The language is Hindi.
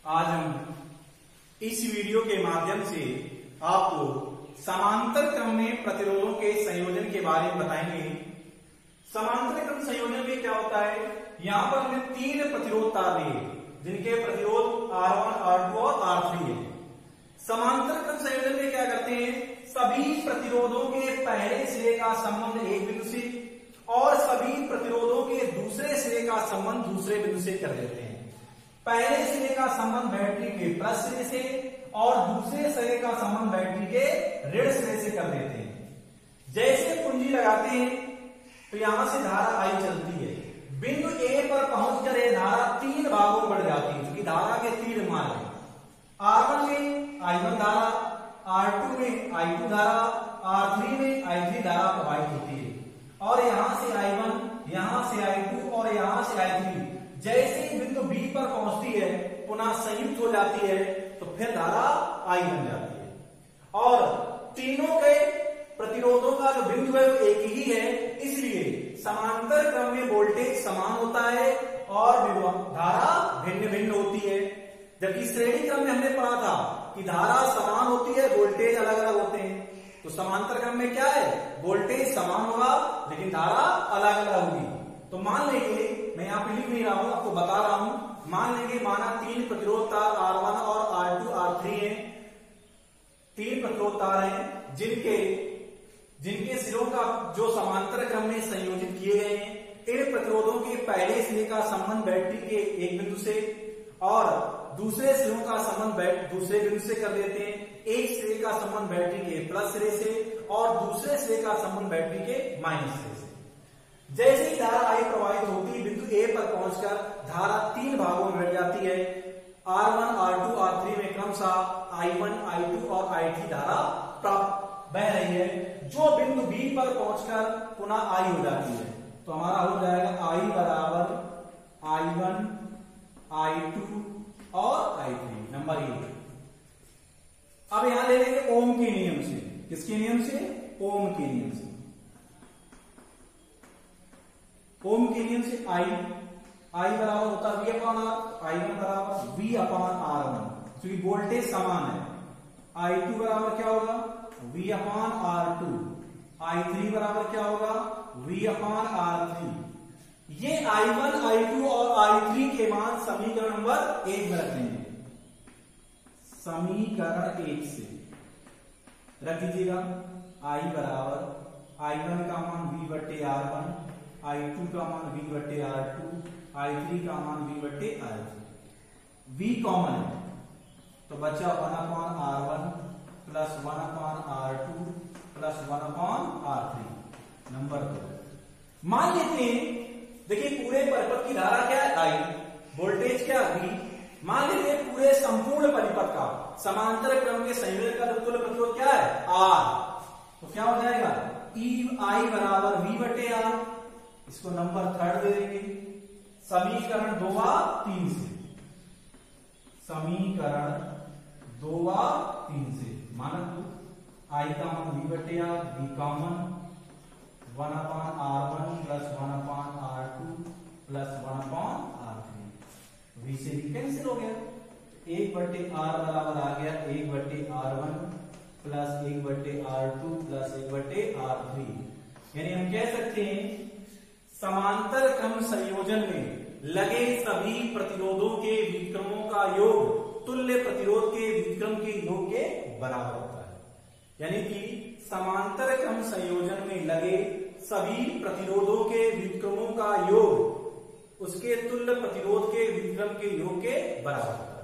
आज हम इस वीडियो के माध्यम से आपको समांतर क्रम में प्रतिरोधों के संयोजन के बारे में बताएंगे। समांतर क्रम संयोजन में क्या होता है, यहाँ पर हमें तीन प्रतिरोध तार दिए जिनके प्रतिरोध R1, R2 और R3 है। समांतर क्रम संयोजन में क्या करते हैं, सभी प्रतिरोधों के पहले सिरे का संबंध एक बिंदु से और सभी प्रतिरोधों के दूसरे सिरे का संबंध दूसरे बिंदु से कर देते हैं। पहले सिरे का संबंध बैटरी के प्लस सिरे से और दूसरे सिरे का संबंध बैटरी के ऋण सिरे से कर देते हैं। जैसे कुंजी लगाते हैं तो यहां से धारा आई चलती है, बिंदु ए पर पहुंचकर यह धारा तीन भागों में बढ़ जाती है क्योंकि धारा के तीन मान है। R1 में I1 धारा, R2 में I2 धारा, R3 में I3 धारा प्रवाहित होती है और यहां से I1, यहां से I2 और यहां से I3 जैसे ही बिंदु B पर पहुंचती है पुनः संयुक्त हो जाती है तो फिर धारा I बन जाती है। और तीनों के प्रतिरोधों का जो बिंदु है वो एक ही है, इसलिए समांतर क्रम में वोल्टेज समान होता है और धारा भिन्न भिन्न होती है। जबकि श्रेणी क्रम में हमने पढ़ा था कि धारा समान होती है, वोल्टेज अलग अलग होते हैं। तो समांतर क्रम में क्या है, वोल्टेज समान होगा लेकिन धारा अलग अलग होगी। तो मान लेंगे, मैं यहाँ पे लिख नहीं रहा हूं, आपको बता रहा हूं, मान लेंगे माना तीन प्रतिरोध तार R1 और R2 R3 हैं। तीन प्रतिरोध तार हैं जिनके सिरों का जो समांतर क्रम में संयोजित किए गए हैं। इन प्रतिरोधों के पहले सिरे का संबंध बैटरी के एक बिंदु से और दूसरे सिरों का संबंध दूसरे बिंदु से कर देते हैं। एक सिरे का संबंध बैटरी के प्लस सिरे से और दूसरे सिरे का संबंध बैटरी के माइनस सिरे से। जैसे ही धारा I प्रवाहित होती है बिंदु A पर पहुंचकर धारा तीन भागों में बढ़ जाती है। R1, R2, R3 में क्रमशः I1, I2 और I3 धारा बह रही है, जो बिंदु B पर पहुंचकर पुनः I हो जाती है। तो हमारा हो जाएगा I बराबर I1, I2 और I3 नंबर 1। अब यहां ले लेंगे ओम के नियम से। किसके नियम से, ओम के नियम से। ओम के नियम से I बराबर होता है V अपॉन R, I1 बराबर V अपॉन R1 क्योंकि वोल्टेज समान है। I2 बराबर क्या होगा, V अपॉन R2, I3 बराबर क्या होगा, V अपॉन R3। ये I1, I2 और I3 के मान समीकरण नंबर 1 में रखेंगे। समीकरण 1 से रख दीजिएगा। I बराबर I1 का मान V बटे R1, I2 का मान V बटे R2, I3 का मान V बटे R3। V कॉमन है तो बचा 1 upon R1 plus 1 upon R2 plus 1 upon R3 number 2। मान लेते हैं, देखिए पूरे परिपथ की धारा क्या है I, वोल्टेज क्या V। मान लेते हैं पूरे संपूर्ण परिपथ का समांतर क्रम के संयोजन का तुल्य प्रतिरोध क्या है R। तो क्या हो जाएगा I बराबर V बटे R। इसको नंबर 3 दे देंगे समीकरण 2 व 3 से। समीकरण 2 व 3 से मानक I का मान V बटे R, V common 1 upon R1 plus 1 upon R2 plus 1 upon R3। V से भी कैंसिल हो गया। 1 बटे R बराबर आ गया 1 बटे R1 प्लस 1 बटे R2 प्लस 1 बटे R3। यानी हम कह सकते हैं समांतर क्रम संयोजन में लगे सभी प्रतिरोधों के व्युत्क्रमों का योग तुल्य प्रतिरोध के व्युत्क्रम के योग के बराबर होता है। यानी कि समांतर क्रम संयोजन में लगे सभी प्रतिरोधों के व्युत्क्रमों का योग उसके तुल्य प्रतिरोध के व्युत्क्रम के योग के बराबर होता है।